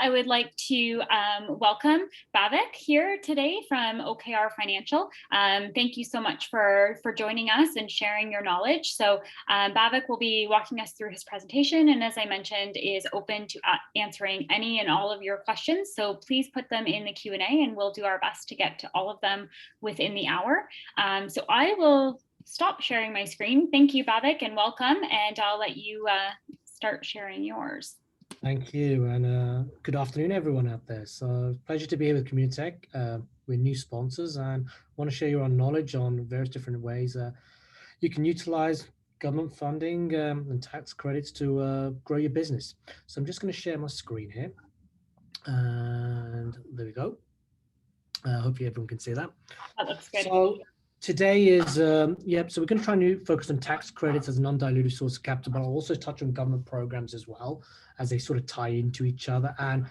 I would like to welcome Bhavik here today from OKR Financial. Thank you so much for joining us and sharing your knowledge. So Bhavik will be walking us through his presentation, and as I mentioned, is open to answering any and all of your questions. So please put them in the Q&A and we'll do our best to get to all of them within the hour. So I will stop sharing my screen. Thank you, Bhavik, and welcome, and I'll let you start sharing yours. Thank you, and good afternoon, everyone out there. So, pleasure to be here with Communitech. We're new sponsors and want to share your knowledge on various different ways you can utilize government funding and tax credits to grow your business. So, I'm just going to share my screen here, and there we go. Hopefully, everyone can see that. That looks good. So, today is, so we're going to try and focus on tax credits as a non-dilutive source of capital, but I'll also touch on government programs as well as they sort of tie into each other. And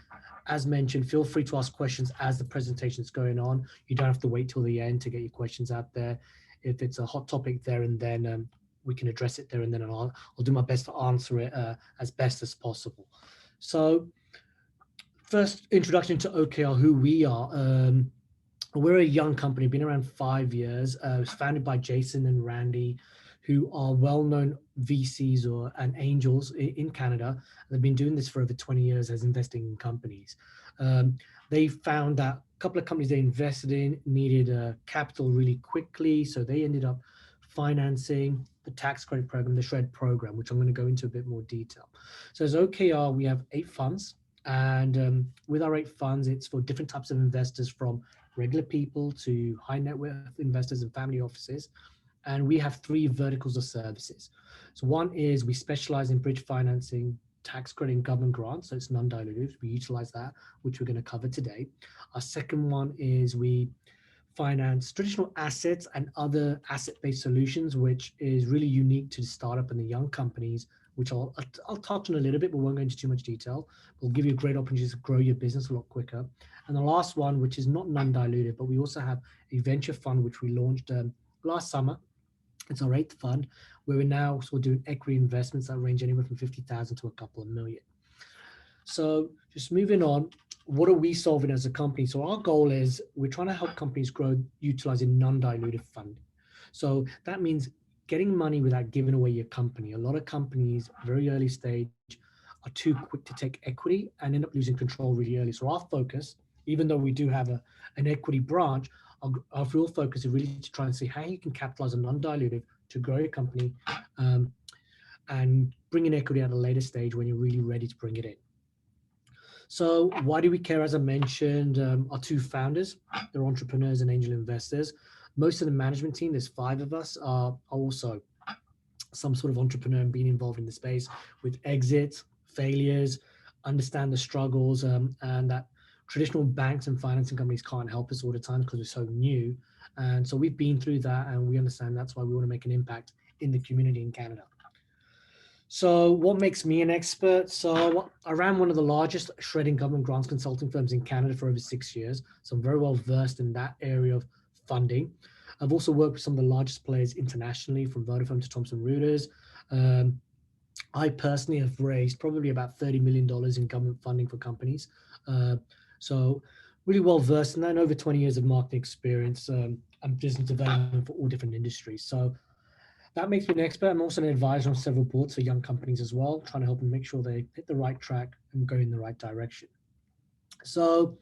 as mentioned, feel free to ask questions as the presentation is going on. You don't have to wait till the end to get your questions out there. If it's a hot topic there and then, we can address it there and then, and I'll do my best to answer it as best as possible. So first introduction to OKR, who we are. We're a young company, been around 5 years. It was founded by Jason and Randy, who are well-known VCs and angels in Canada. They've been doing this for over 20 years as investing in companies. They found that a couple of companies they invested in needed capital really quickly, so they ended up financing the tax credit program, the SHRED program, which I'm going to go into a bit more detail. So as OKR, we have 8 funds, and with our 8 funds, it's for different types of investors, from regular people to high net worth investors and family offices. And we have 3 verticals of services. So one is we specialize in bridge financing, tax credit and government grants. So it's non-dilutive. We utilize that, which we're going to cover today. Our second one is we finance traditional assets and other asset-based solutions, which is really unique to the startup and the young companies, which I'll touch on a little bit, but won't go into too much detail. We'll give you a great opportunity to grow your business a lot quicker. And the last one, which is not non-dilutive, but we also have a venture fund, which we launched last summer. It's our 8th fund, where we're now sort of doing equity investments that range anywhere from 50,000 to a couple of million. So just moving on, what are we solving as a company? So our goal is we're trying to help companies grow utilizing non-dilutive funding. So that means getting money without giving away your company. A lot of companies, very early stage, are too quick to take equity and end up losing control really early. So our focus, even though we do have an equity branch, our real focus is really to try and see how you can capitalize on non-dilutive to grow your company and bring in equity at a later stage when you're really ready to bring it in. So why do we care? As I mentioned, our 2 founders, they're entrepreneurs and angel investors. Most of the management team, there's 5 of us, are also some sort of entrepreneur and being involved in the space with exits, failures, understand the struggles, and that traditional banks and financing companies can't help us all the time because we're so new. And so we've been through that, and we understand that's why we want to make an impact in the community in Canada. So what makes me an expert? So I ran one of the largest shredding government grants consulting firms in Canada for over 6 years. So I'm very well versed in that area of funding. I've also worked with some of the largest players internationally, from Vodafone to Thomson Reuters. I personally have raised probably about $30 million in government funding for companies. So really well versed in that, and over 20 years of marketing experience and business development for all different industries. So that makes me an expert. I'm also an advisor on several boards for young companies as well, trying to help them make sure they hit the right track and go in the right direction. So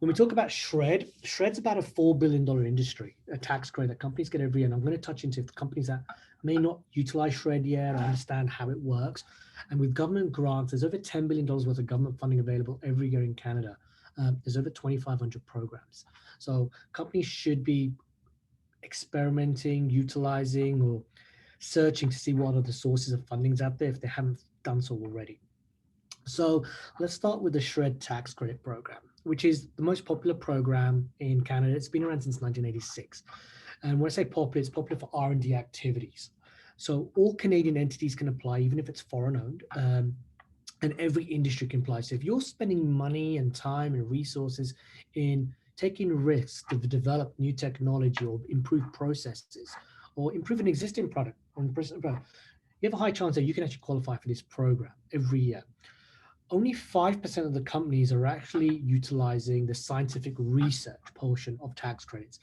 when we talk about SHRED's about a $4 billion industry, a tax credit that companies get every year. And I'm going to touch into the companies that may not utilize SHRED yet or understand how it works. And with government grants, there's over $10 billion worth of government funding available every year in Canada. There's over 2,500 programs. So companies should be experimenting, utilizing, or searching to see what are the sources of fundings out there if they haven't done so already. So let's start with the SHRED tax credit program, which is the most popular program in Canada. It's been around since 1986. And when I say popular, it's popular for R&D activities. So all Canadian entities can apply, even if it's foreign owned, and every industry can apply. So if you're spending money and time and resources in taking risks to develop new technology or improve processes or improve an existing product, you have a high chance that you can actually qualify for this program every year. only 5% of the companies are actually utilizing the scientific research portion of tax credits.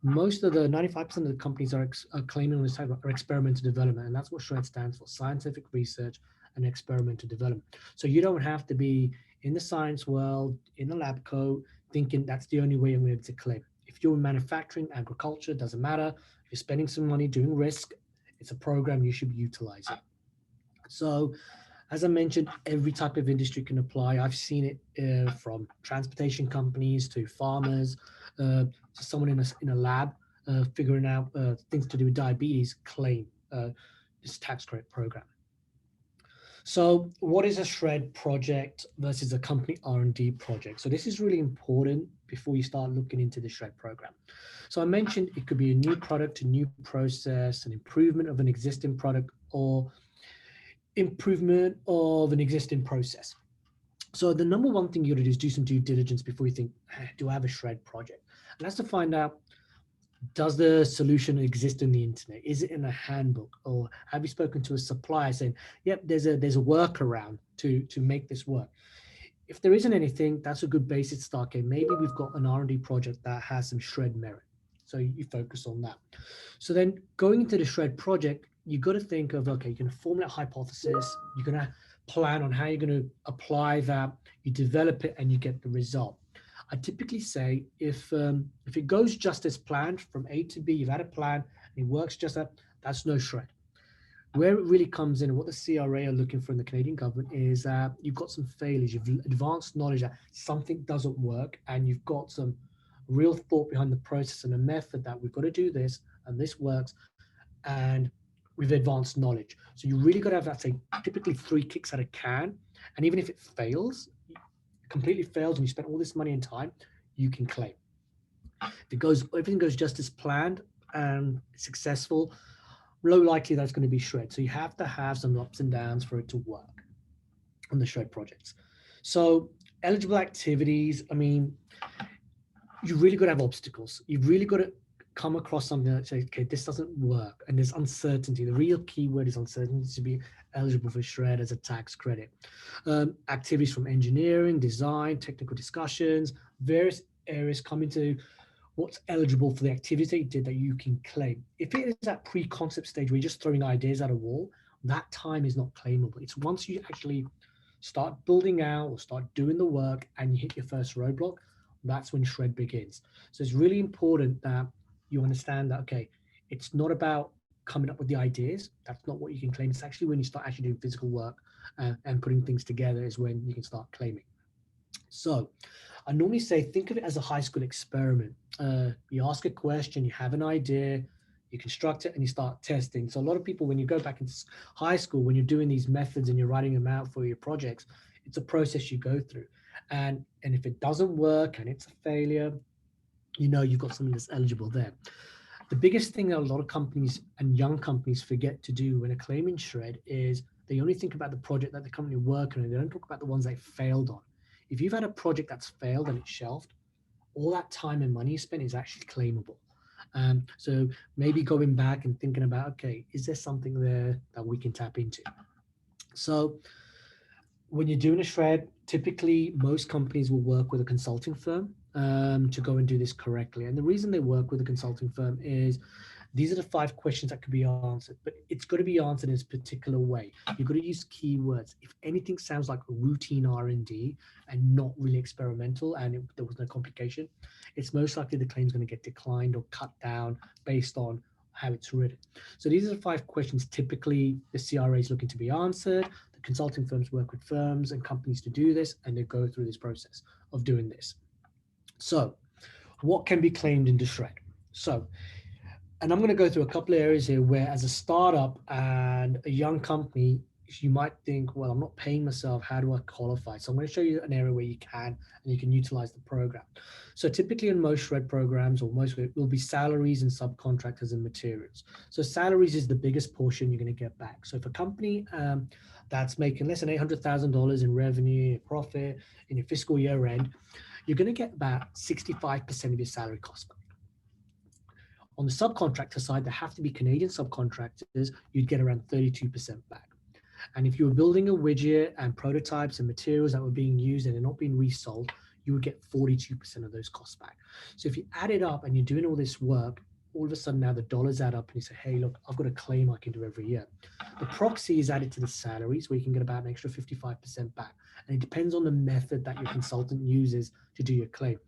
Most of the 95% of the companies are claiming on this type are experimental development, and that's what SHRED stands for: scientific research and experimental development. So you don't have to be in the science world, in the lab coat, thinking that's the only way I'm going to claim. If you're in manufacturing, agriculture, doesn't matter. If you're spending some money doing risk, it's a program you should be utilizing. So as I mentioned, every type of industry can apply. I've seen it from transportation companies to farmers, to someone in a lab figuring out things to do with diabetes claim this tax credit program. So what is a SHRED project versus a company R&D project? So this is really important before you start looking into the SHRED program. So I mentioned it could be a new product, a new process, an improvement of an existing product, or improvement of an existing process. So the number one thing you gotta do is do some due diligence before you think, do I have a SHRED project? And that's to find out, does the solution exist in the internet? Is it in a handbook? Or have you spoken to a supplier saying, yep, there's a workaround to make this work? If there isn't anything, that's a good basis to start. Okay, maybe we've got an R&D project that has some SHRED merit. So you focus on that. So then going into the SHRED project, you got to think of, okay, you're going to formulate a hypothesis, you're going to plan on how you're going to apply that, you develop it, and you get the result. I typically say if it goes just as planned from A to B, you've had a plan and it works just that, that's no SHRED. Where it really comes in, and what the CRA are looking for in the Canadian government is you've got some failures, you've advanced knowledge that something doesn't work, and you've got some real thought behind the process and a method that we've got to do this and this works, and with advanced knowledge. So you really got to have that, say, typically 3 kicks at a can, and even if it fails, completely fails, and you spent all this money and time, you can claim. If it goes, everything goes just as planned and successful, low likely that's going to be SHRED. So you have to have some ups and downs for it to work on the SHRED projects. So eligible activities, I mean, you really got to have obstacles. You've really got to come across something that says, okay, this doesn't work, and there's uncertainty. The real key word is uncertainty to be eligible for SHRED as a tax credit. Activities from engineering, design, technical discussions, various areas come into what's eligible for the activities that you did that you can claim. If it is that pre-concept stage where you're just throwing ideas at a wall, that time is not claimable. It's once you actually start building out or start doing the work and you hit your first roadblock, that's when SHRED begins. So it's really important that you understand that, okay, it's not about coming up with the ideas. That's not what you can claim. It's actually when you start actually doing physical work and putting things together is when you can start claiming. So I normally say, think of it as a high school experiment. You ask a question, you have an idea, you construct it, and you start testing. So a lot of people, when you go back into high school, when you're doing these methods and you're writing them out for your projects, it's a process you go through. And if it doesn't work and it's a failure, you know you've got something that's eligible there. The biggest thing that a lot of companies and young companies forget to do when they're claiming SHRED is they only think about the project that the company working on. They don't talk about the ones they failed on. If you've had a project that's failed and it's shelved, all that time and money you spent is actually claimable. So maybe going back and thinking about, okay, is there something there that we can tap into? So when you're doing a SHRED, typically most companies will work with a consulting firm to go and do this correctly. And the reason they work with a consulting firm is these are the 5 questions that could be answered, but it's got to be answered in a particular way. You've got to use keywords. If anything sounds like routine R&D and not really experimental, and there was no complication, it's most likely the claim's going to get declined or cut down based on how it's written. So these are the 5 questions typically the CRA is looking to be answered. The consulting firms work with firms and companies to do this, and they go through this process of doing this. So what can be claimed into SHRED? So, and I'm going to go through a couple of areas here where as a startup and a young company, you might think, well, I'm not paying myself. How do I qualify? So I'm going to show you an area where you can, and you can utilize the program. So typically in most SHRED programs, or most of it will be salaries and subcontractors and materials. So salaries is the biggest portion you're going to get back. So if a company that's making less than $800,000 in revenue, profit in your fiscal year end, you're going to get about 65% of your salary cost back. On the subcontractor side, there have to be Canadian subcontractors, you'd get around 32% back. And if you were building a widget and prototypes and materials that were being used and they're not being resold, you would get 42% of those costs back. So if you add it up and you're doing all this work, all of a sudden now the dollars add up and you say, hey, look, I've got a claim I can do every year. The proxy is added to the salaries where you can get about an extra 55% back. And it depends on the method that your consultant uses to do your claim.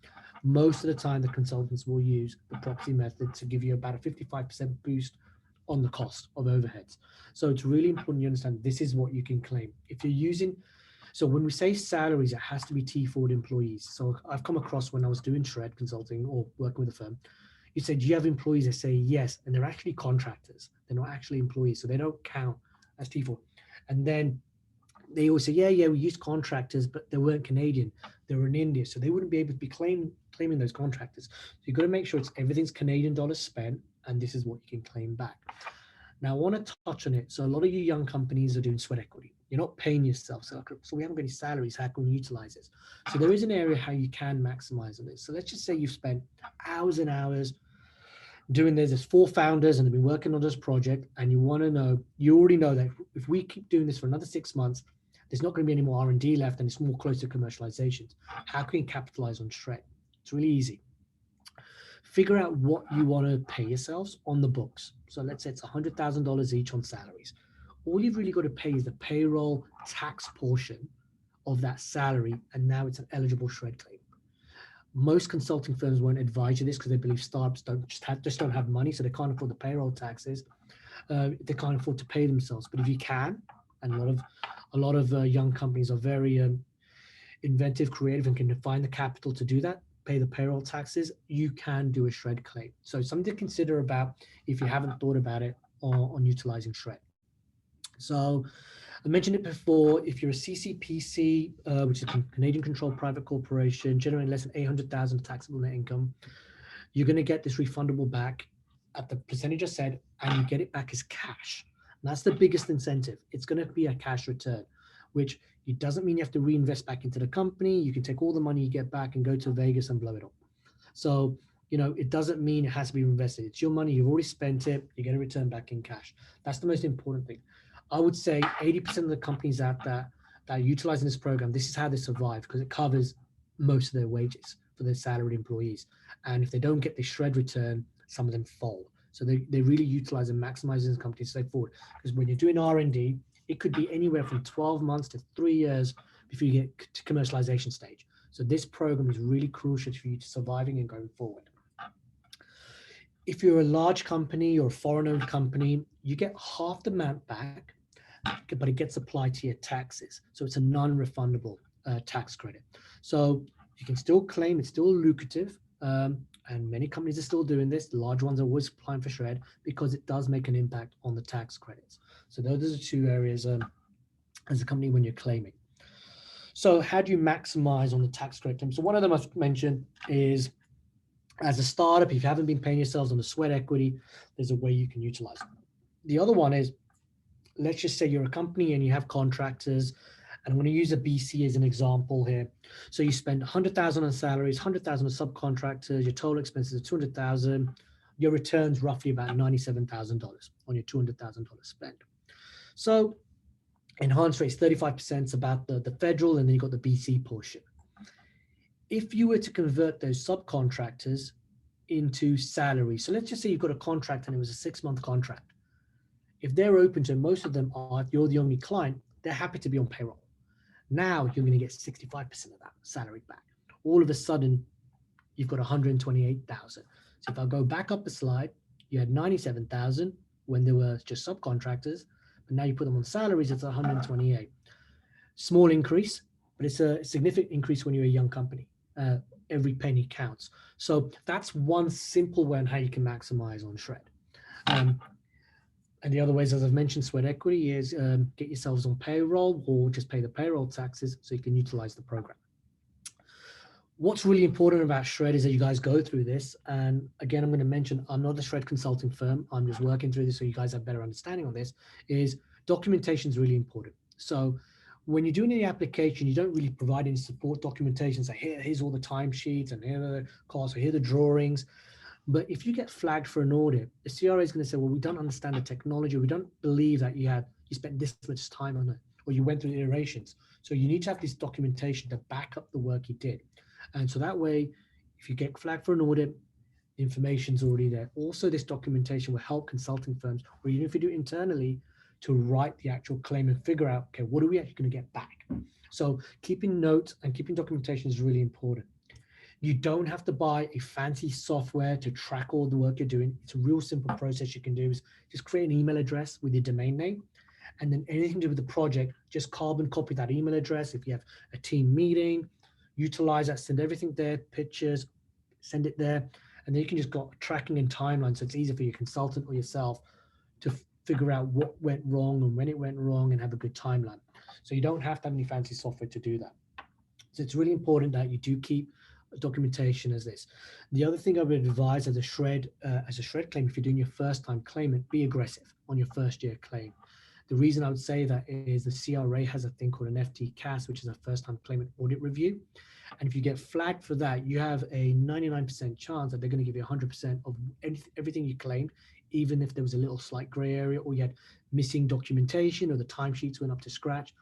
Most of the time, the consultants will use the proxy method to give you about a 55% boost on the cost of overheads. So it's really important you understand this is what you can claim. If you're using, so when we say salaries, it has to be T4 employees. So I've come across when I was doing Shred consulting or working with a firm, you say, do you have employees? They say yes, and they're actually contractors. They're not actually employees, so they don't count as T4. And then they always say, yeah, we use contractors, but they weren't Canadian. They were in India, so they wouldn't be able to be claiming those contractors. So you've got to make sure everything's Canadian dollars spent, and this is what you can claim back. Now, I want to touch on it. So a lot of you young companies are doing sweat equity. You're not paying yourself. So we haven't got any salaries. How can we utilize this? So there is an area how you can maximize on this. So let's just say you've spent hours and hours doing this. There's 4 founders and they've been working on this project, and you want to know, you already know that if we keep doing this for another 6 months, there's not going to be any more R&D left and it's more close to commercialization. How can you capitalize on Shred? It's really easy. Figure out what you want to pay yourselves on the books. So let's say it's $100,000 each on salaries. All you've really got to pay is the payroll tax portion of that salary, and now it's an eligible Shred claim. Most consulting firms won't advise you this because they believe startups just don't have money, so they can't afford the payroll taxes. They can't afford to pay themselves. But if you can, and a lot of young companies are very inventive, creative, and can find the capital to do that, pay the payroll taxes, you can do a Shred claim. So something to consider about if you haven't thought about it on utilizing Shred. So I mentioned it before, if you're a CCPC, which is a Canadian Controlled Private Corporation, generating less than $800,000 taxable net income, you're going to get this refundable back at the percentage I said, and you get it back as cash. And that's the biggest incentive. It's going to be a cash return, which it doesn't mean you have to reinvest back into the company. You can take all the money you get back and go to Vegas and blow it all. So, it doesn't mean it has to be invested. It's your money. You've already spent it. You get a return back in cash. That's the most important thing. I would say 80% of the companies out there that are utilizing this program, this is how they survive because it covers most of their wages for their salaried employees. And if they don't get the Shred return, some of them fold. So they really utilize and maximize this company to stay forward. Because when you're doing R&D, it could be anywhere from 12 months to 3 years before you get to commercialization stage. So this program is really crucial for you to surviving and going forward. If you're a large company or a foreign-owned company, you get half the amount back, but it gets applied to your taxes. So it's a non-refundable tax credit. So you can still claim, it's still lucrative, and many companies are still doing this. The large ones are always applying for Shred because it does make an impact on the tax credits. So those are 2 areas as a company when you're claiming. So how do you maximize on the tax credit? So one of them I've mentioned is, as a startup, if you haven't been paying yourselves on the sweat equity, there's a way you can utilize it. The other one is, let's just say you're a company and you have contractors, and I'm going to use a BC as an example here. So you spend 100,000 on salaries, 100,000 on subcontractors, your total expenses are 200,000, your returns roughly about $97,000 on your $200,000 spend. So enhanced rates 35% is about the federal, and then you've got the BC portion. If you were to convert those subcontractors into salary, so let's just say you've got a contract and it was a 6-month contract. If they're open to, most of them are, if you're the only client, they're happy to be on payroll. Now you're going to get 65% of that salary back. All of a sudden, you've got 128,000. So if I go back up the slide, you had 97,000 when they were just subcontractors, but now you put them on salaries, it's 128. Small increase, but it's a significant increase when you're a young company. Every penny counts. So that's one simple way on how you can maximize on Shred. And the other ways, as I've mentioned, sweat equity is get yourselves on payroll or just pay the payroll taxes so you can utilize the program. What's really important about Shred is that you guys go through this. And again, I'm going to mention, I'm not a Shred consulting firm. I'm just working through this so you guys have better understanding on this, is documentation is really important. So when you're doing the application, you don't really provide any support documentation. Say, here's all the timesheets and here are the costs, or here are the drawings. But if you get flagged for an audit, the CRA is going to say, well, we don't understand the technology. We don't believe that you had you spent this much time on it, or you went through iterations. So you need to have this documentation to back up the work you did. And so that way, if you get flagged for an audit, the information's already there. Also, this documentation will help consulting firms, or even if you do it internally, to write the actual claim and figure out, okay, what are we actually going to get back? So keeping notes and keeping documentation is really important. You don't have to buy a fancy software to track all the work you're doing. It's a real simple process you can do is just create an email address with your domain name, and then anything to do with the project, just carbon copy that email address. If you have a team meeting, utilize that, send everything there, pictures, send it there. And then you can just go tracking and timeline. So it's easy for your consultant or yourself to figure out what went wrong and when it went wrong and have a good timeline. So you don't have to have any fancy software to do that. So it's really important that you do keep documentation as this. The other thing I would advise as a shred claim, if you're doing your first time claimant, be aggressive on your first year claim. The reason I would say that is the CRA has a thing called an FTCAS, which is a first time claimant audit review. And if you get flagged for that, you have a 99% chance that they're going to give you 100% of everything you claimed, even if there was a little slight gray area or you had missing documentation or the timesheets went up to scratch.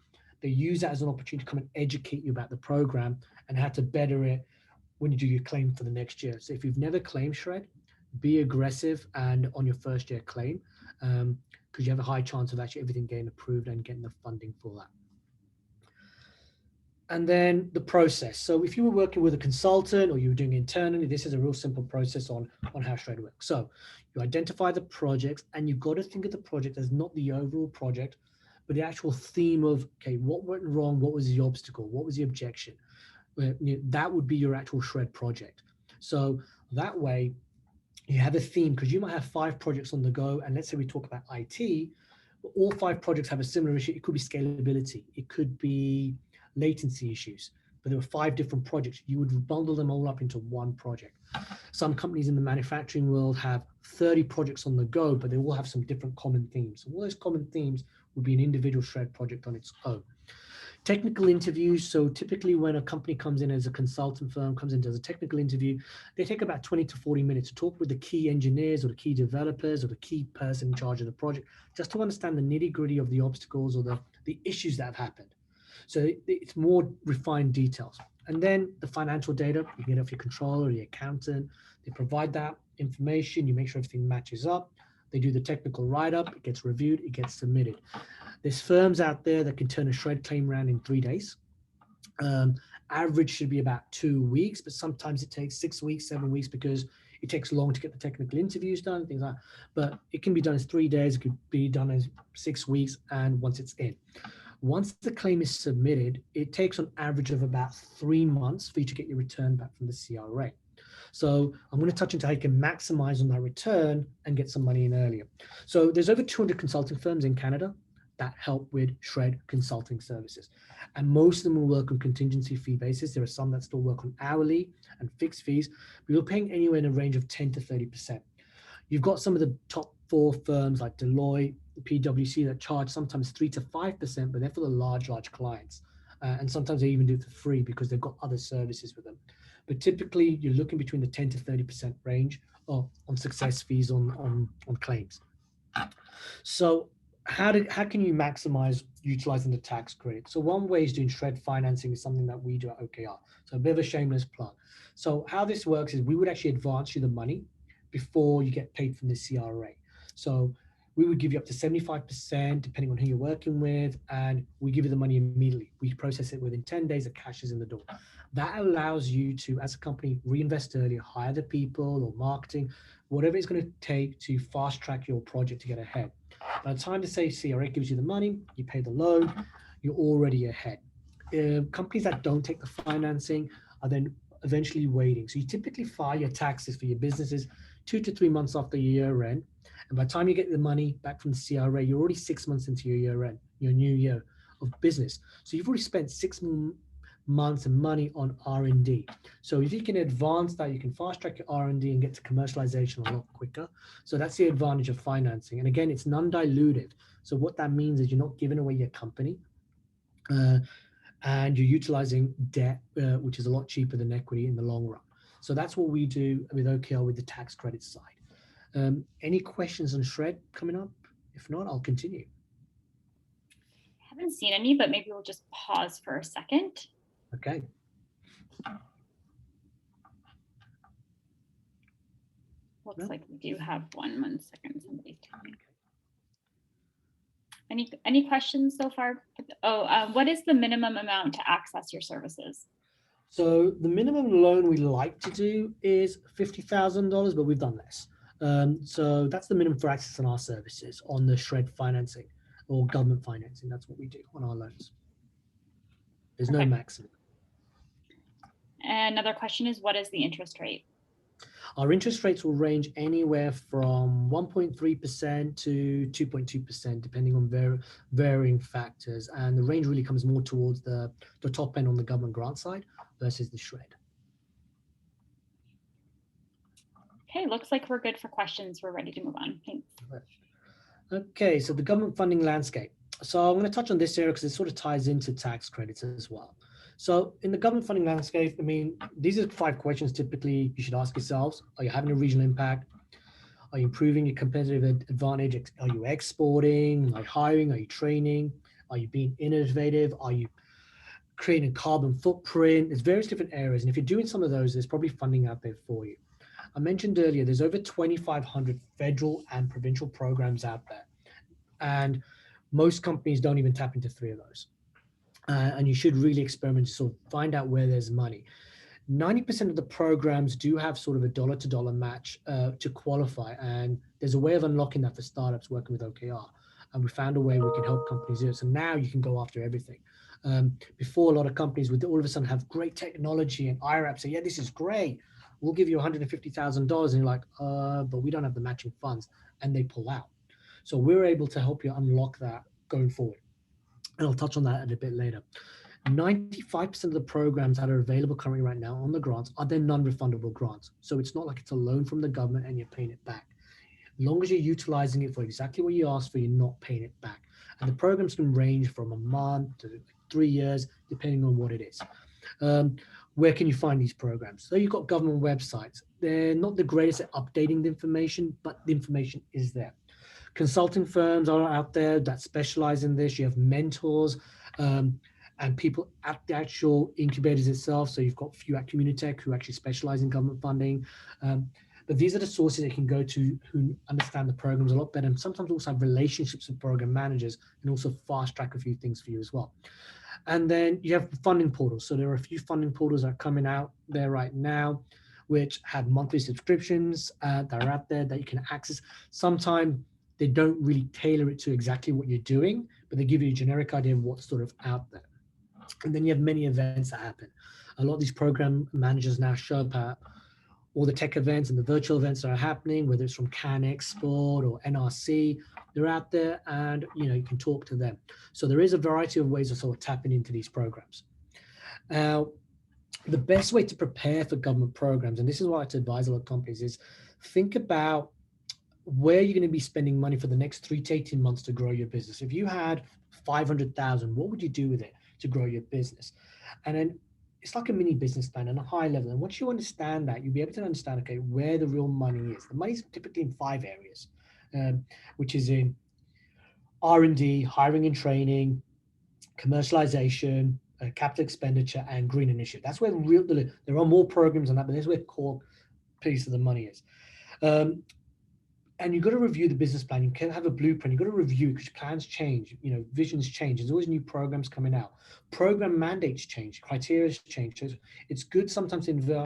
They use that as an opportunity to come and educate you about the program and how to better it when you do your claim for the next year. So if you've never claimed shred, be aggressive and on your first year claim, because you have a high chance of actually everything getting approved and getting the funding for that. And then the process. So if you were working with a consultant or you were doing internally, this is a real simple process on how shred works. So you identify the projects, and you've got to think of the project as not the overall project, but the actual theme of, okay, what went wrong? What was the obstacle? What was the objection? That would be your actual shred project. So that way you have a theme, because you might have 5 projects on the go. And let's say we talk about IT, all 5 projects have a similar issue. It could be scalability. It could be latency issues, but there were 5 different projects. You would bundle them all up into one project. Some companies in the manufacturing world have 30 projects on the go, but they all have some different common themes. So all those common themes would be an individual shred project on its own. Technical interviews. So typically when a company comes in as a consultant firm, comes in as a technical interview, they take about 20 to 40 minutes to talk with the key engineers or the key developers or the key person in charge of the project, just to understand the nitty gritty of the obstacles or the issues that have happened. So it's more refined details. And then the financial data, you get off your controller or your accountant. They provide that information. You make sure everything matches up. They do the technical write-up. It gets reviewed. It gets submitted. There's firms out there that can turn a shred claim around in 3 days. Average should be about 2 weeks, but sometimes it takes 6 weeks, 7 weeks, because it takes long to get the technical interviews done, things like that. But it can be done in 3 days. It could be done in 6 weeks, and once it's in. Once the claim is submitted, it takes on average of about 3 months for you to get your return back from the CRA. So I'm going to touch into how you can maximize on that return and get some money in earlier. So there's over 200 consulting firms in Canada that help with shred consulting services. And most of them will work on contingency fee basis. There are some that still work on hourly and fixed fees, but you're paying anywhere in a range of 10 to 30%. You've got some of the top 4 firms like Deloitte, PwC that charge sometimes 3 to 5%, but they're for the large clients. And sometimes they even do it for free because they've got other services with them. But typically you're looking between the 10 to 30% range on success fees on claims. So how can you maximize utilizing the tax credit? So one way is doing shred financing, is something that we do at OKR. So a bit of a shameless plug. So how this works is we would actually advance you the money before you get paid from the CRA. So we would give you up to 75%, depending on who you're working with, and we give you the money immediately. We process it within 10 days, the cash is in the door. That allows you to, as a company, reinvest earlier, hire the people or marketing, whatever it's going to take to fast track your project to get ahead. By the time the CRA gives you the money, you pay the loan, you're already ahead. Companies that don't take the financing are then eventually waiting. So you typically file your taxes for your businesses 2 to 3 months after your year end. And by the time you get the money back from the CRA, you're already 6 months into your year end, your new year of business. So you've already spent 6 months and money on R&D. So if you can advance that, you can fast track your R&D and get to commercialization a lot quicker. So that's the advantage of financing. And again, it's non-dilutive. So what that means is you're not giving away your company, and you're utilizing debt, which is a lot cheaper than equity in the long run. So that's what we do with OKR with the tax credit side. Any questions on shred coming up? If not, I'll continue. haven't seen any, but maybe we'll just pause for a second. Okay. Looks like we do have one second. Somebody's telling me. Any questions so far? Oh, what is the minimum amount to access your services? So the minimum loan we like to do is $50,000, but we've done less. So that's the minimum for accessing our services on the SHRED financing or government financing. That's what we do on our loans. There's no maximum. And another question is, what is the interest rate? Our interest rates will range anywhere from 1.3% to 2.2%, depending on varying factors. And the range really comes more towards the top end on the government grant side versus the SHRED. Okay, looks like we're good for questions. We're ready to move on. Thanks. Okay, so the government funding landscape. So I'm going to touch on this area because it sort of ties into tax credits as well. So in the government funding landscape, I mean, these are 5 questions typically you should ask yourselves. Are you having a regional impact? Are you improving your competitive advantage? Are you exporting? Are you hiring? Are you training? Are you being innovative? Are you creating a carbon footprint? There's various different areas. And if you're doing some of those, there's probably funding out there for you. I mentioned earlier, there's over 2,500 federal and provincial programs out there. And most companies don't even tap into 3 of those. And you should really experiment to sort of find out where there's money. 90% of the programs do have sort of a dollar-to-dollar match to qualify. And there's a way of unlocking that for startups working with OKR. And we found a way we can help companies do it. So now you can go after everything. Before, a lot of companies would all of a sudden have great technology and IRAP say, yeah, this is great. We'll give you $150,000. And you're like, but we don't have the matching funds. And they pull out. So we're able to help you unlock that going forward. And I'll touch on that a bit later. 95% of the programs that are available currently right now on the grants are then non-refundable grants. So it's not like it's a loan from the government and you're paying it back. As long as you're utilizing it for exactly what you asked for, you're not paying it back. And the programs can range from a month to 3 years, depending on what it is. Where can you find these programs? So you've got government websites. They're not the greatest at updating the information, but the information is there. Consulting firms are out there that specialize in this. You have mentors and people at the actual incubators itself. So you've got a few at Communitech who actually specialize in government funding. But these are the sources they can go to who understand the programs a lot better and sometimes also have relationships with program managers and also fast track a few things for you as well. And then you have funding portals. So there are a few funding portals that are coming out there right now, which have monthly subscriptions that are out there that you can access. Sometimes they don't really tailor it to exactly what you're doing, but they give you a generic idea of what's sort of out there. And then you have many events that happen. A lot of these program managers now show up at all the tech events and the virtual events that are happening, whether it's from Cannes Export or NRC, they're out there and you can talk to them. So there is a variety of ways of sort of tapping into these programs. Now, the best way to prepare for government programs, and this is what I advise a lot of companies, is think about where you're going to be spending money for the next 3 to 18 months to grow your business. If you had 500,000, what would you do with it to grow your business? And then it's like a mini business plan on a high level. And once you understand that, you'll be able to understand, okay, where the real money is. The money is typically in 5 areas, which is in R&D, hiring and training, commercialization, capital expenditure, and green initiative. That's where there are more programs on that, but that's where the core piece of the money is. And you've got to review the business plan. You can't have a blueprint. You've got to review because plans change, visions change. There's always new programs coming out. Program mandates change, criteria change. So it's good sometimes to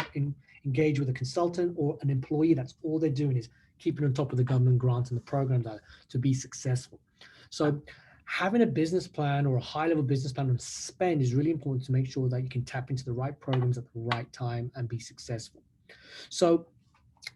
engage with a consultant or an employee. That's all they're doing is keeping on top of the government grants and the programs to be successful. So having a business plan or a high-level business plan on spend is really important to make sure that you can tap into the right programs at the right time and be successful. So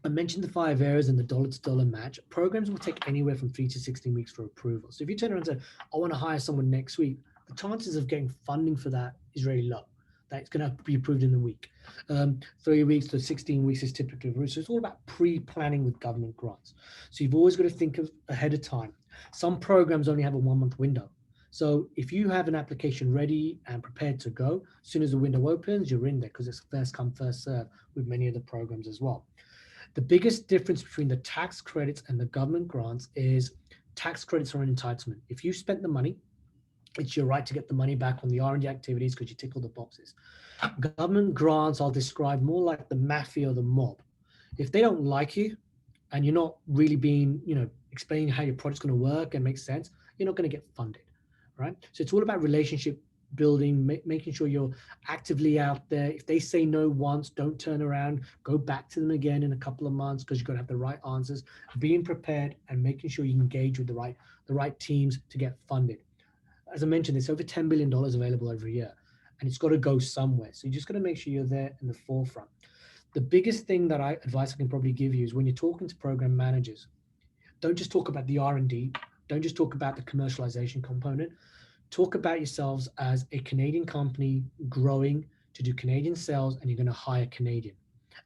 I mentioned the 5 areas and the dollar-to-dollar match. Programs will take anywhere from 3 to 16 weeks for approval. So if you turn around and say, I want to hire someone next week, the chances of getting funding for that is very low. That's going to be approved in a week. 3 weeks to 16 weeks is typically approved. So it's all about pre-planning with government grants. So you've always got to think of ahead of time. Some programs only have a 1-month window. So if you have an application ready and prepared to go, as soon as the window opens, you're in there because it's first come, first serve with many of the programs as well. The biggest difference between the tax credits and the government grants is tax credits are an entitlement. If you spent the money, It's your right to get the money back on the R&D activities because you tick all the boxes. Government grants I'll describe more like the mafia or the mob. If they don't like you and you're not really being, explaining how your project's going to work and make sense, you're not going to get funded, right? So it's all about relationship building, making sure you're actively out there. If they say no once, don't turn around, go back to them again in a couple of months because you've got to have the right answers, being prepared and making sure you engage with the right teams to get funded. As I mentioned, there's over $10 billion available every year and it's got to go somewhere. So you just got to make sure you're there in the forefront. The biggest thing that advice I can probably give you is when you're talking to program managers, don't just talk about the R&D, don't just talk about the commercialization component. Talk about yourselves as a Canadian company growing to do Canadian sales and you're going to hire Canadian.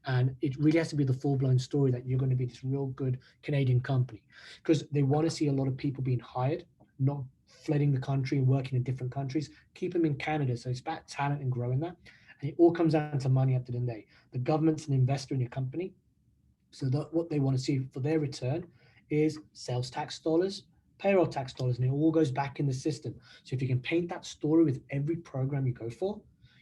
And it really has to be the full-blown story that you're going to be this real good Canadian company because they want to see a lot of people being hired, not flooding the country and working in different countries. Keep them in Canada. So it's about talent and growing that. And it all comes down to money at the end of the day. The government's an investor in your company. So that what they want to see for their return is sales tax dollars, payroll tax dollars, and it all goes back in the system. So if you can paint that story with every program you go for,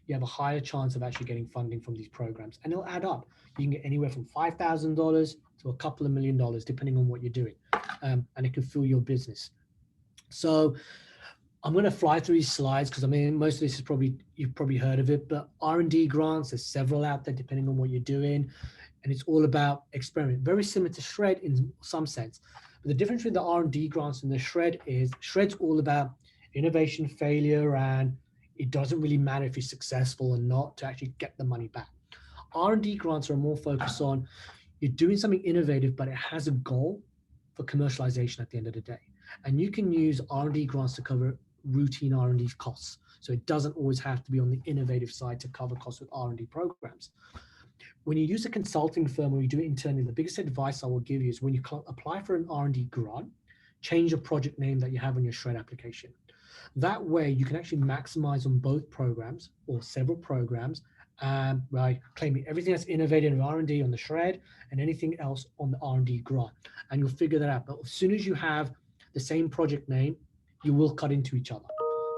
you have a higher chance of actually getting funding from these programs. And it'll add up. You can get anywhere from $5,000 to a couple of $1 million, depending on what you're doing. And it can fuel your business. So I'm going to fly through these slides because I mean, most of this is you've probably heard of it, but R&D grants, there's several out there depending on what you're doing. And it's all about experiment, very similar to SR&ED in some sense. But the difference between the R&D grants and the SR&ED is SR&ED's all about innovation failure, and it doesn't really matter if you're successful or not to actually get the money back. R&D grants are more focused on you're doing something innovative, but it has a goal for commercialization at the end of the day. And you can use R&D grants to cover routine R&D costs. So it doesn't always have to be on the innovative side to cover costs with R&D programs. When you use a consulting firm or you do it internally, the biggest advice I will give you is when you apply for an R&D grant, change your project name that you have on your SR&ED application. That way you can actually maximize on both programs or several programs by claiming everything that's innovative in R&D on the SR&ED and anything else on the R&D grant. And you'll figure that out. But as soon as you have the same project name, you will cut into each other.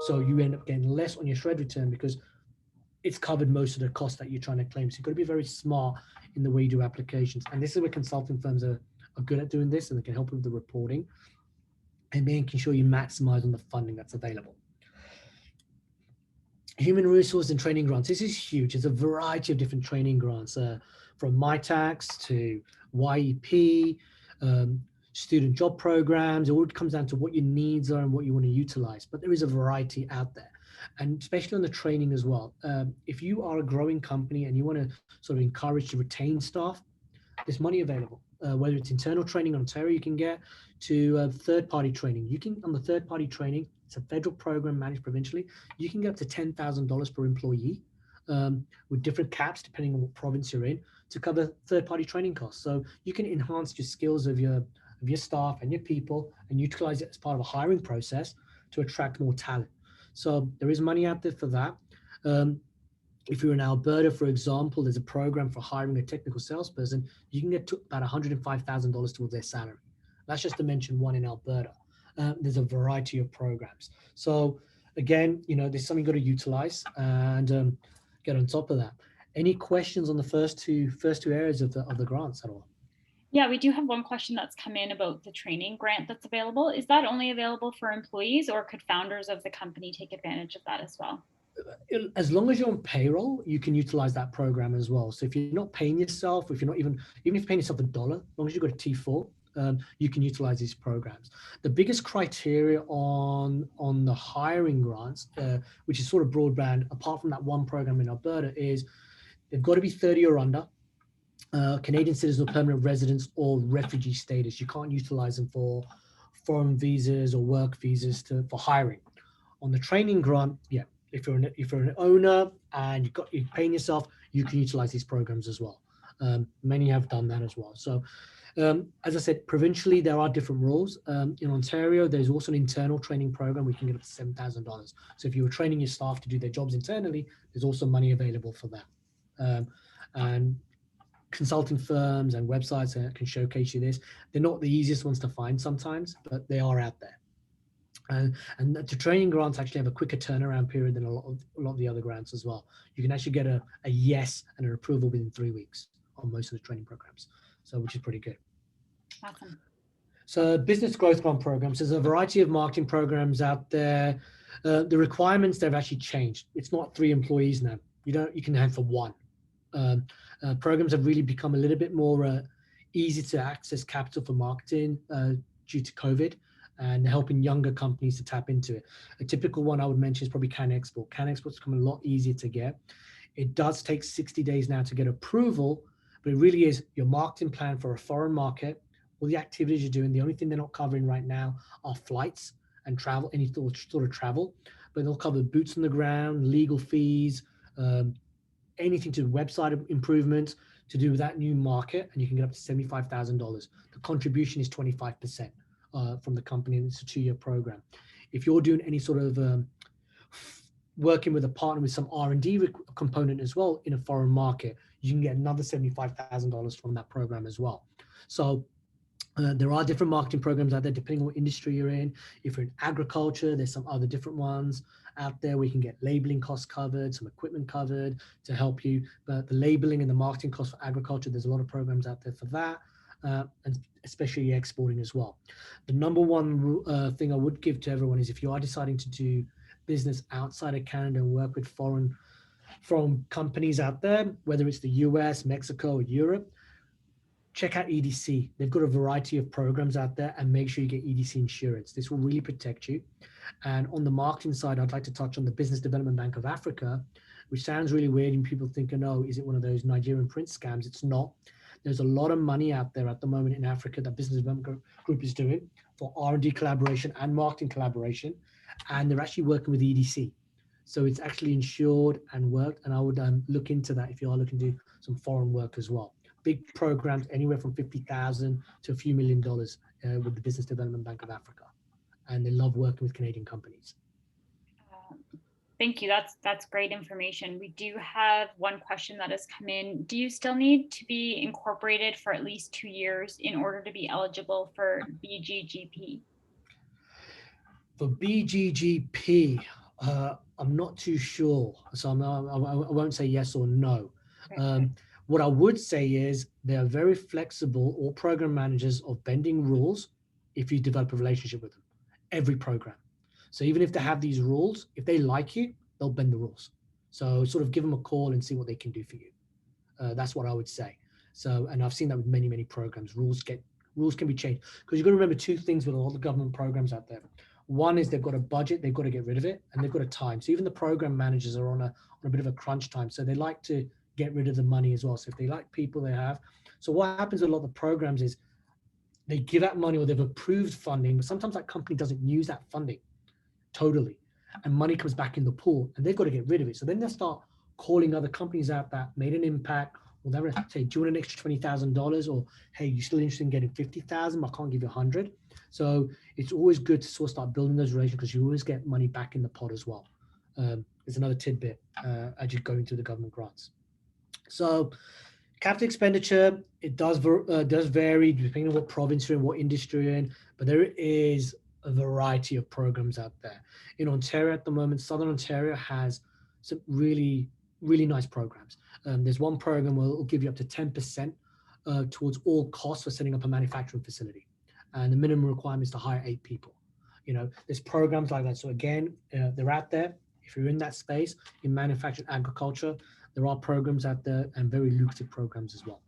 So you end up getting less on your SR&ED return because it's covered most of the costs that you're trying to claim. So you've got to be very smart in the way you do applications. And this is where consulting firms are good at doing this, and they can help with the reporting and making sure you maximize on the funding that's available. Human resource and training grants. This is huge. There's a variety of different training grants from MyTax to YEP, student job programs. It all comes down to what your needs are and what you want to utilize. But there is a variety out there. And especially on the training as well. If you are a growing company and you want to sort of encourage to retain staff, there's money available, whether it's internal training in Ontario you can get to third-party training. You can, on the third-party training, it's a federal program managed provincially, you can get up to $10,000 per employee with different caps depending on what province you're in to cover third-party training costs. So you can enhance your skills of your staff and your people and utilize it as part of a hiring process to attract more talent. So there is money out there for that. If you're in Alberta, for example, there's a program for hiring a technical salesperson. You can get to about $105,000 towards their salary. That's just to mention one in Alberta. There's a variety of programs. So again, there's something you've got to utilize and get on top of that. Any questions on the first two areas of the grants at all? Yeah, we do have one question that's come in about the training grant that's available. Is that only available for employees, or could founders of the company take advantage of that as well? As long as you're on payroll, you can utilize that program as well. So if you're not paying yourself, if you're not even if you're paying yourself $1, as long as you've got a T4, you can utilize these programs. The biggest criteria on the hiring grants, which is sort of broadband, apart from that one program in Alberta, is they've got to be 30 or under. Canadian citizens or permanent residents or refugee status. You can't utilize them for foreign visas or work visas for hiring. On the training grant, yeah, if you're an owner and you're paying yourself, you can utilize these programs as well. Many have done that as well. So, as I said, provincially there are different rules. In Ontario, there's also an internal training program. We can get up to $7,000. So if you were training your staff to do their jobs internally, there's also money available for that. And consulting firms and websites that can showcase you this. They're not the easiest ones to find sometimes, but they are out there. And the training grants actually have a quicker turnaround period than a lot of the other grants as well. You can actually get a yes and an approval within 3 weeks on most of the training programs, so which is pretty good. Awesome. So business growth grant programs, there's a variety of marketing programs out there. The requirements, they've actually changed. It's not 3 employees now. You can have for 1. Programs have really become a little bit more easy to access capital for marketing due to COVID, and helping younger companies to tap into it. A typical one I would mention is probably CanExport. CanExport's become a lot easier to get. It does take 60 days now to get approval, but it really is your marketing plan for a foreign market, all the activities you're doing. The only thing they're not covering right now are flights and travel, any sort of travel, but they'll cover boots on the ground, legal fees, anything to website improvements to do with that new market, and you can get up to $75,000. The contribution is 25% from the company, and it's a 2-year program. If you're doing any sort of working with a partner with some R&D component as well in a foreign market, you can get another $75,000 from that program as well. So there are different marketing programs out there depending on what industry you're in. If you're in agriculture, there's some other different ones out there where you can get labeling costs covered, some equipment covered to help you. But the labeling and the marketing costs for agriculture, there's a lot of programs out there for that, and especially exporting as well. The number one thing I would give to everyone is if you are deciding to do business outside of Canada and work with foreign companies out there, whether it's the US, Mexico, or Europe, check out EDC. They've got a variety of programs out there, and make sure you get EDC insurance. This will really protect you. And on the marketing side, I'd like to touch on the Business Development Bank of Africa, which sounds really weird and people thinking, oh, is it one of those Nigerian prince scams? It's not. There's a lot of money out there at the moment in Africa that Business Development Group is doing for R&D collaboration and marketing collaboration, and they're actually working with EDC. So it's actually insured and worked, and I would look into that if you are looking to do some foreign work as well. Big programs, anywhere from $50,000 to a few $1 million with the Business Development Bank of Africa, and they love working with Canadian companies. Thank you. That's great information. We do have one question that has come in. Do you still need to be incorporated for at least 2 years in order to be eligible for BGGP? For BGGP, I'm not too sure, so I won't say yes or no. What I would say is they are very flexible, all program managers, of bending rules if you develop a relationship with them, every program. So even if they have these rules, if they like you, they'll bend the rules. So sort of give them a call and see what they can do for you. That's what I would say. So, and I've seen that with many, many programs. Rules can be changed, because you've got to remember 2 things with all the government programs out there. One is they've got a budget, they've got to get rid of it, and they've got a time. So even the program managers are on a bit of a crunch time. So they like to get rid of the money as well. So if they like people they have. So what happens with a lot of the programs is they give out money, or they've approved funding, but sometimes that company doesn't use that funding totally, and money comes back in the pool, and they've got to get rid of it. So then they'll start calling other companies out that made an impact, or they'll say, do you want an extra $20,000? Or, hey, you still interested in getting 50,000? I can't give you 100. So it's always good to sort of start building those relations, because you always get money back in the pot as well. There's another tidbit as you're going through the government grants. So capital expenditure, it does vary depending on what province you're in, what industry you're in, but there is a variety of programs out there. In Ontario at the moment, Southern Ontario has some really, really nice programs. There's one program where it'll give you up to 10% towards all costs for setting up a manufacturing facility. And the minimum requirement is to hire 8 people. There's programs like that. So again, they're out there. If you're in that space, in manufacturing, agriculture, there are programs out there, and very lucrative programs as well.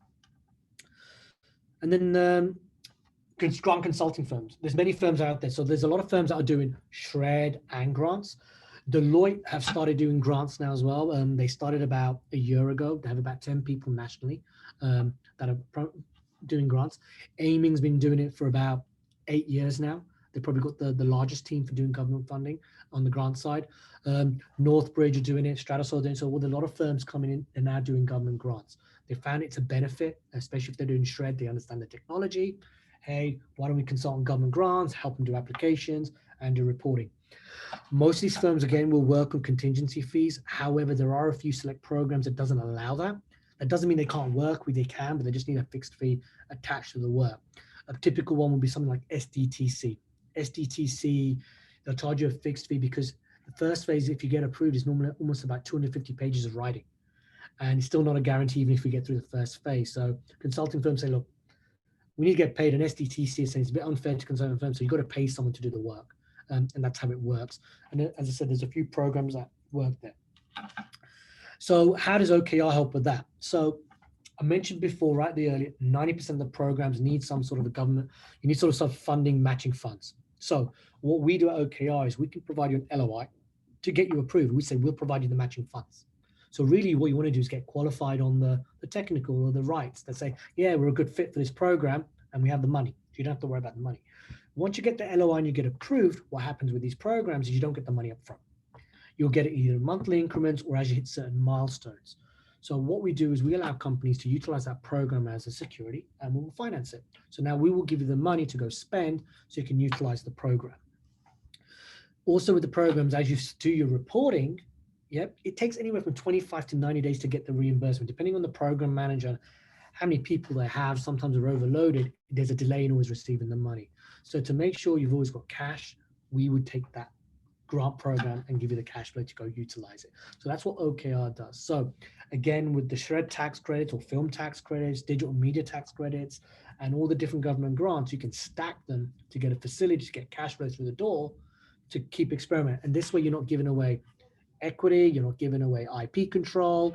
And then strong consulting firms. There's many firms out there. So there's a lot of firms that are doing SR&ED and grants. Deloitte have started doing grants now as well. They started about a year ago. They have about 10 people nationally that are doing grants. Aiming's been doing it for about 8 years now. They've probably got the largest team for doing government funding on the grant side. Northbridge are doing it, Stratos are doing it. So with a lot of firms coming in and now doing government grants. They found it's a benefit, especially if they're doing SR&ED, they understand the technology. Hey, why don't we consult on government grants, help them do applications and do reporting. Most of these firms, again, will work on contingency fees. However, there are a few select programs that doesn't allow that. That doesn't mean they can't work, they can, but they just need a fixed fee attached to the work. A typical one would be something like SDTC. SDTC, they'll charge you a fixed fee because the first phase, if you get approved, is normally almost about 250 pages of writing. And it's still not a guarantee even if we get through the first phase. So consulting firms say, look, we need to get paid. And SDTC is saying it's a bit unfair to consulting firms, so you've got to pay someone to do the work. And that's how it works. And then, as I said, there's a few programs that work there. So how does OKR help with that? So I mentioned before, right earlier, 90% of the programs need some sort of a government, you need sort of some funding matching funds. So what we do at OKR is we can provide you an LOI to get you approved. We say we'll provide you the matching funds. So really what you want to do is get qualified on the technical or the rights that say, yeah, we're a good fit for this program and we have the money. So you don't have to worry about the money. Once you get the LOI and you get approved, what happens with these programs is you don't get the money up front. You'll get it either monthly increments or as you hit certain milestones. So what we do is we allow companies to utilize that program as a security and we will finance it. So now we will give you the money to go spend so you can utilize the program. Also with the programs, as you do your reporting, it takes anywhere from 25 to 90 days to get the reimbursement, depending on the program manager, how many people they have. Sometimes they're overloaded. There's a delay in always receiving the money. So to make sure you've always got cash, we would take that grant program and give you the cash flow to go utilize it. So that's what OKR does. So again, with the SHRED tax credits or film tax credits, digital media tax credits, and all the different government grants, you can stack them to get a facility to get cash flow through the door to keep experimenting. And this way you're not giving away equity, you're not giving away IP control,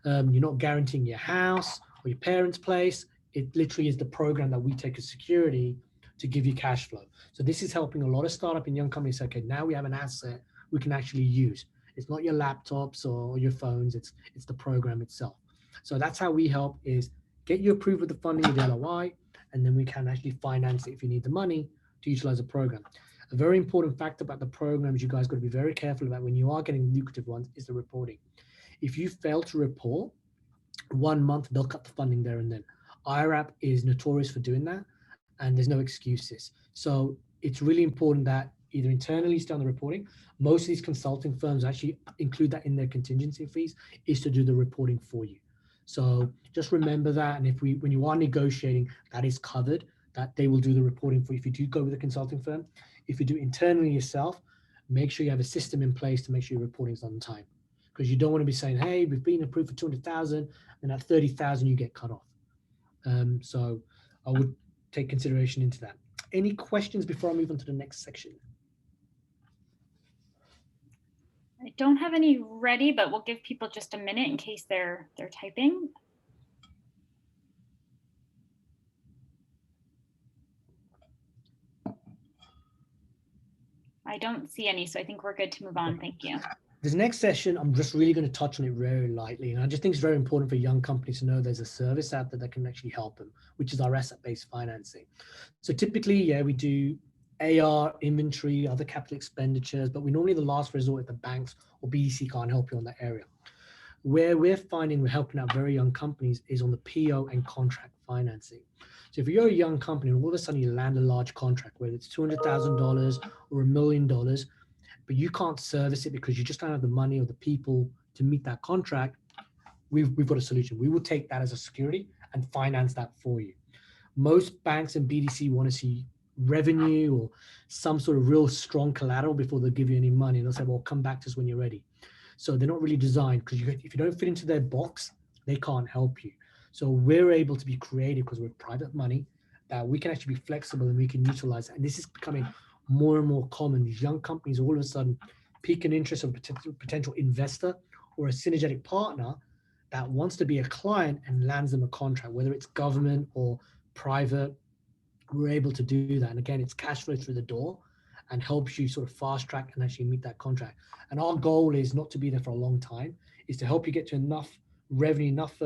you're not guaranteeing your house or your parents' place. It literally is the program that we take as security to give you cash flow. So this is helping a lot of startup and young companies say, okay, now we have an asset we can actually use. It's not your laptops or your phones, it's the program itself. So that's how we help, is get you approved with the funding with the LOI, and then we can actually finance it if you need the money to utilize the program. A very important fact about the programs you guys got to be very careful about when you are getting lucrative ones is the reporting. If you fail to report 1 month, they'll cut the funding there and then. IRAP is notorious for doing that, and there's no excuses. So it's really important that either internally you stay on the reporting. Most of these consulting firms actually include that in their contingency fees, is to do the reporting for you. So just remember that. And when you are negotiating, that is covered, that they will do the reporting for you if you do go with a consulting firm. If you do internally yourself, make sure you have a system in place to make sure your reporting is on time. Because you don't want to be saying, hey, we've been approved for 200,000 and at 30,000 you get cut off. So I would take consideration into that. Any questions before I move on to the next section? I don't have any ready, but we'll give people just a minute in case they're typing. I don't see any, so I think we're good to move on. Thank you. This next session, I'm just really going to touch on it very lightly. And I just think it's very important for young companies to know there's a service out there that can actually help them, which is our asset-based financing. So typically, we do AR, inventory, other capital expenditures, but we normally the last resort if the banks or BDC can't help you on that area. Where we're finding we're helping out very young companies is on the PO and contract financing. So if you're a young company and all of a sudden you land a large contract, whether it's $200,000 or $1 million, but you can't service it because you just don't have the money or the people to meet that contract, we've got a solution. We will take that as a security and finance that for you. Most banks and BDC want to see revenue or some sort of real strong collateral before they'll give you any money. They'll say, well, come back to us when you're ready. So they're not really designed, because if you don't fit into their box, they can't help you. So we're able to be creative because we're private money, that we can actually be flexible and we can utilize it. And this is becoming more and more common. These young companies all of a sudden pique an interest of a potential investor or a synergetic partner that wants to be a client and lands them a contract, whether it's government or private. We're able to do that. And again, it's cash flow through the door and helps you sort of fast track and actually meet that contract. And our goal is not to be there for a long time, is to help you get to enough revenue, enough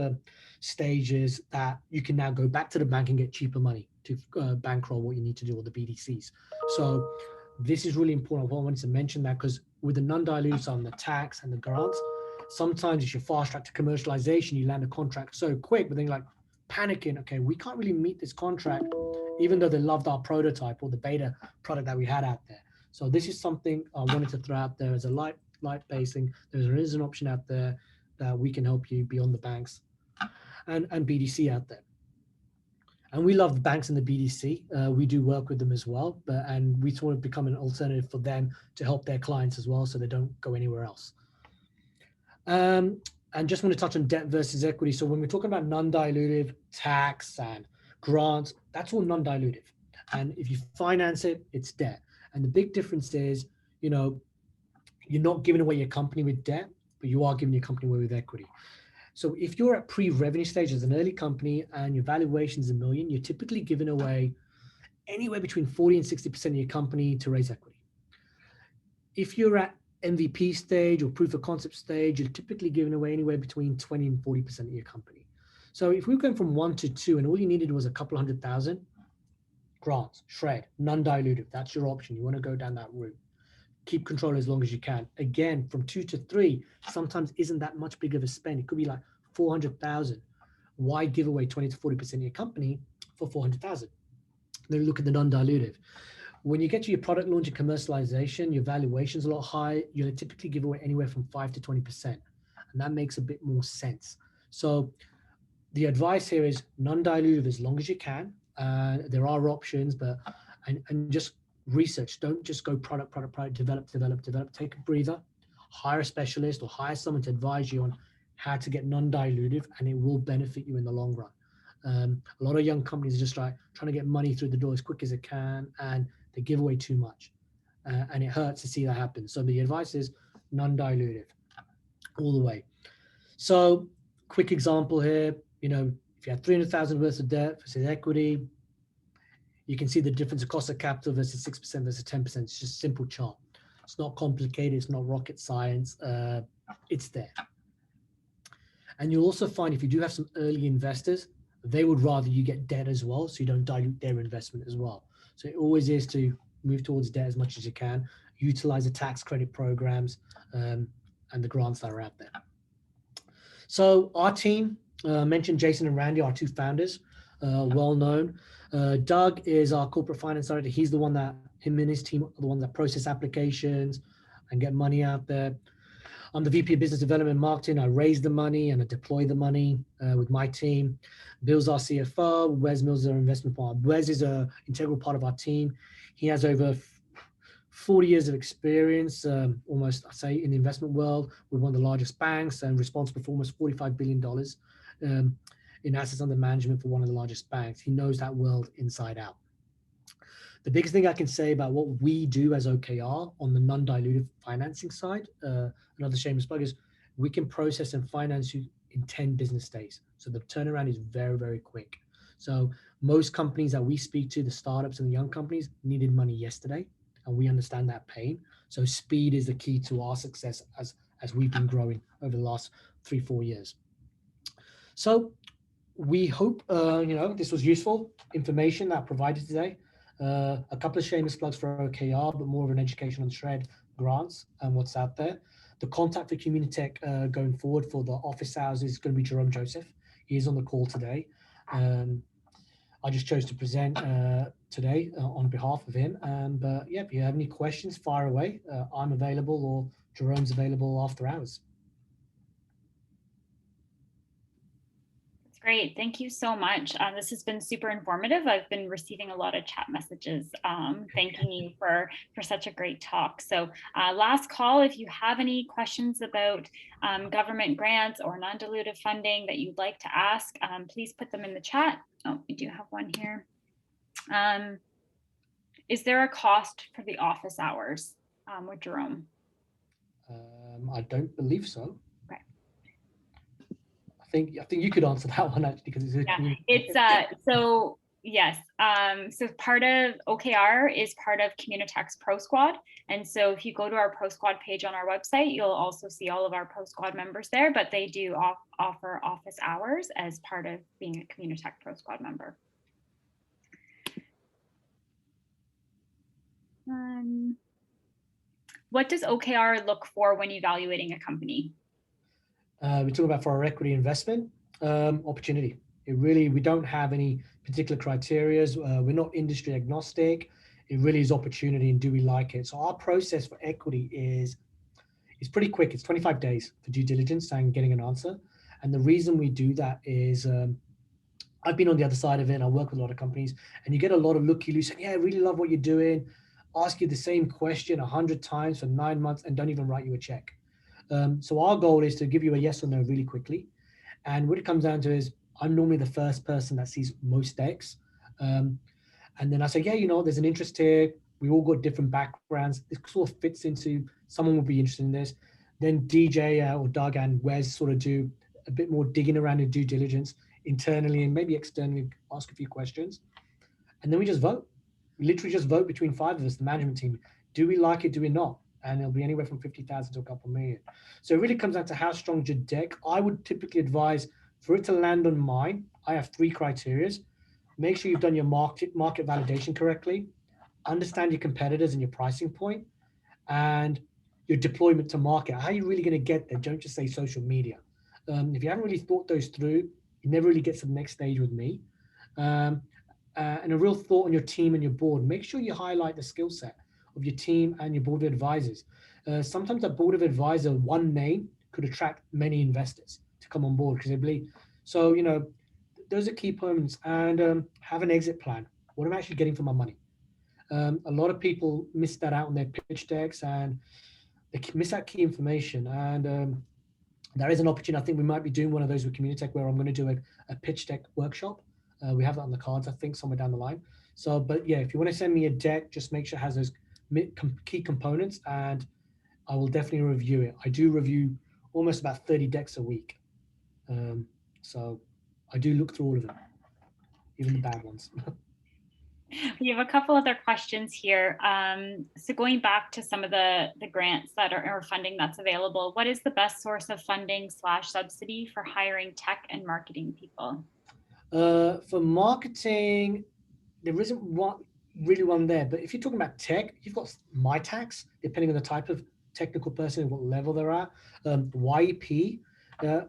stages that you can now go back to the bank and get cheaper money to bankroll what you need to do, or the BDCs. So this is really important. I wanted to mention that because with the non-dilutes on the tax and the grants, sometimes if you fast track to commercialization, you land a contract so quick, but then you're like panicking, okay, we can't really meet this contract, even though they loved our prototype or the beta product that we had out there. So this is something I wanted to throw out there as a light basing. There is an option out there that we can help you beyond the banks and BDC out there. And we love the banks and the BDC. We do work with them as well, and we sort of become an alternative for them to help their clients as well, so they don't go anywhere else. And just want to touch on debt versus equity. So when we're talking about non-dilutive tax and grants, that's all non-dilutive. And if you finance it, it's debt. And the big difference is, you're not giving away your company with debt, but you are giving your company away with equity. So if you're at pre-revenue stage as an early company and your valuation is $1 million, you're typically giving away anywhere between 40 and 60% of your company to raise equity. If you're at MVP stage or proof of concept stage, you're typically giving away anywhere between 20 and 40% of your company. So if we're going from 1 to 2 and all you needed was a couple $100,000, grants, shred, non-dilutive, that's your option. You want to go down that route. Keep control as long as you can. Again, from 2 to 3, sometimes isn't that much big of a spend. It could be like 400,000. Why give away 20 to 40% of your company for 400,000? Then look at the non-dilutive. When you get to your product launch and commercialization, your valuation's a lot higher. You'll typically give away anywhere from 5 to 20%. And that makes a bit more sense. So the advice here is non-dilutive as long as you can. There are options, but and just research. Don't just go product, develop. Take a breather, hire a specialist or hire someone to advise you on how to get non-dilutive, and it will benefit you in the long run. A lot of young companies are just trying to get money through the door as quick as it can, and they give away too much, and it hurts to see that happen. So the advice is non-dilutive all the way. So quick example here, if you have 300,000 worth of debt versus equity, you can see the difference of cost of capital versus 6% versus 10%. It's just a simple chart. It's not complicated. It's not rocket science. It's there. And you'll also find if you do have some early investors, they would rather you get debt as well, so you don't dilute their investment as well. So it always is to move towards debt as much as you can, utilize the tax credit programs and the grants that are out there. So our team, mentioned Jason and Randy, our 2 founders, well known. Doug is our corporate finance director. He's the one that, him and his team are the ones that process applications and get money out there. I'm the VP of Business Development and Marketing. I raise the money and I deploy the money with my team. Bill's our CFO. Wes Mills is our investment partner. Wes is an integral part of our team. He has over 40 years of experience, almost, I say, in the investment world with one of the largest banks and responsible for almost $45 billion in assets under management for one of the largest banks. He knows that world inside out. The biggest thing I can say about what we do as OKR on the non-dilutive financing side, another shameless plug, is we can process and finance you in 10 business days. So the turnaround is very, very quick. So most companies that we speak to, the startups and the young companies, needed money yesterday, and we understand that pain. So speed is the key to our success as we've been growing over the last 3-4 years. So we hope this was useful information that I provided today. A couple of shameless plugs for OKR, but more of an education on Shred grants and what's out there. The contact for Communitech going forward for the office hours is going to be Jerome Joseph. He is on the call today. I just chose to present today on behalf of him. But yeah, if you have any questions, fire away. I'm available, or Jerome's available after hours. Great. Thank you so much. This has been super informative. I've been receiving a lot of chat messages thanking you for such a great talk. So last call, if you have any questions about government grants or non-dilutive funding that you'd like to ask, please put them in the chat. Oh, we do have one here. Is there a cost for the office hours with Jerome? I don't believe so. I think you could answer that one actually, because it's so yes. So part of OKR is part of Communitech's Pro Squad, and so if you go to our Pro Squad page on our website, you'll also see all of our Pro Squad members there. But they do offer office hours as part of being a Communitech Pro Squad member. What does OKR look for when evaluating a company? We talk about for our equity investment opportunity. We don't have any particular criteria. We're not industry agnostic. It really is opportunity and do we like it. So our process for equity is pretty quick. It's 25 days for due diligence and getting an answer. And the reason we do that is I've been on the other side of it, and I work with a lot of companies, and you get a lot of looky-loo saying, yeah, I really love what you're doing, ask you the same question 100 times for 9 months and don't even write you a check. So our goal is to give you a yes or no really quickly. And what it comes down to is I'm normally the first person that sees most decks. And then I say, yeah, there's an interest here. We all got different backgrounds. It sort of fits into someone will be interested in this. Then DJ or Doug and Wes sort of do a bit more digging around in due diligence internally and maybe externally, ask a few questions. And then we just vote. We literally just vote between 5 of us, the management team. Do we like it? Do we not? And it'll be anywhere from 50,000 to a couple million. So it really comes down to how strong is your deck. I would typically advise for it to land on mine. I have 3 criteria. Make sure you've done your market validation correctly, understand your competitors and your pricing point, and your deployment to market. How are you really going to get there? Don't just say social media. If you haven't really thought those through, you never really get to the next stage with me. And a real thought on your team and your board. Make sure you highlight the skill set of your team and your board of advisors. Sometimes a board of advisor, one name could attract many investors to come on board because they believe. So, those are key points. And have an exit plan. What am I actually getting for my money? A lot of people miss that out on their pitch decks and they miss out key information. And there is an opportunity. I think we might be doing one of those with Communitech where I'm going to do a pitch deck workshop. We have that on the cards, I think, somewhere down the line. So, but yeah, if you want to send me a deck, just make sure it has those key components and I will definitely review it. I do review almost about 30 decks a week. So I do look through all of them, even the bad ones. We have a couple other questions here. So going back to some of the grants that are or funding that's available, what is the best source of funding / subsidy for hiring tech and marketing people? For marketing, there isn't one there. But if you're talking about tech, you've got MyTax, depending on the type of technical person and what level they're at. YEP.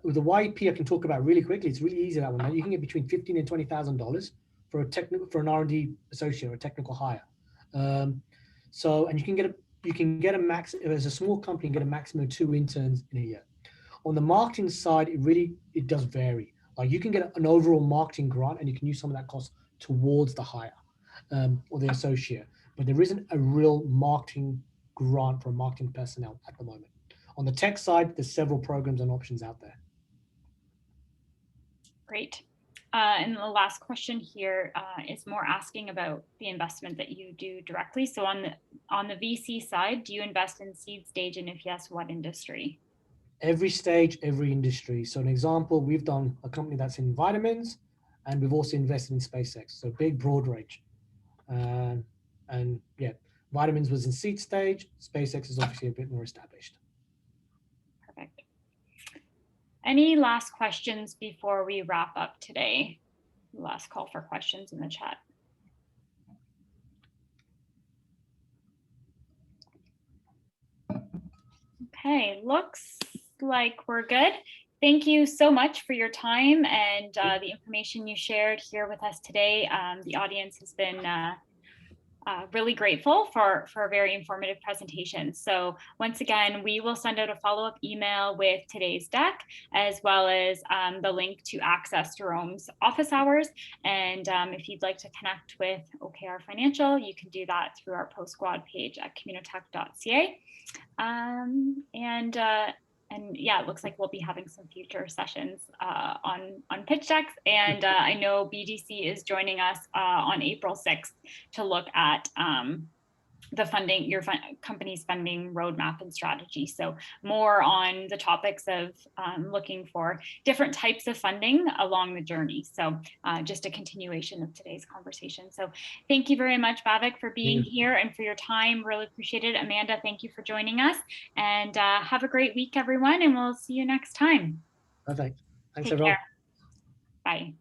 With the YEP, I can talk about really quickly. It's really easy, that one. You can get between $15,000 and $20,000 for an R&D associate or a technical hire. So, and you can get a max, as a small company, you can get a maximum of 2 interns in a year. On the marketing side, it does vary. Like you can get an overall marketing grant and you can use some of that cost towards the hire or the associate, but there isn't a real marketing grant for marketing personnel at the moment. On the tech side, there's several programs and options out there. Great. And the last question here is more asking about the investment that you do directly. So on the VC side, do you invest in seed stage, and if yes, what industry? Every stage, every industry. So an example, we've done a company that's in vitamins, and we've also invested in SpaceX. So big, broad range. And yeah, vitamins was in seed stage. SpaceX is obviously a bit more established. Perfect. Any last questions before we wrap up today? Last call for questions in the chat. Okay, looks like we're good. Thank you so much for your time and the information you shared here with us today. The audience has been really grateful for a very informative presentation. So once again, we will send out a follow-up email with today's deck, as well as the link to access Jerome's office hours. And if you'd like to connect with OKR Financial, you can do that through our Post Squad page at communitech.ca. And yeah, it looks like we'll be having some future sessions on pitch decks. And I know BDC is joining us on April 6th to look at the funding, your company's funding roadmap and strategy. So more on the topics of looking for different types of funding along the journey. So just a continuation of today's conversation. So thank you very much, Bhavik, for being here and for your time. Really appreciate it. Amanda, thank you for joining us. And have a great week, everyone. And we'll see you next time. Perfect. Thanks, Take everyone. care. Bye.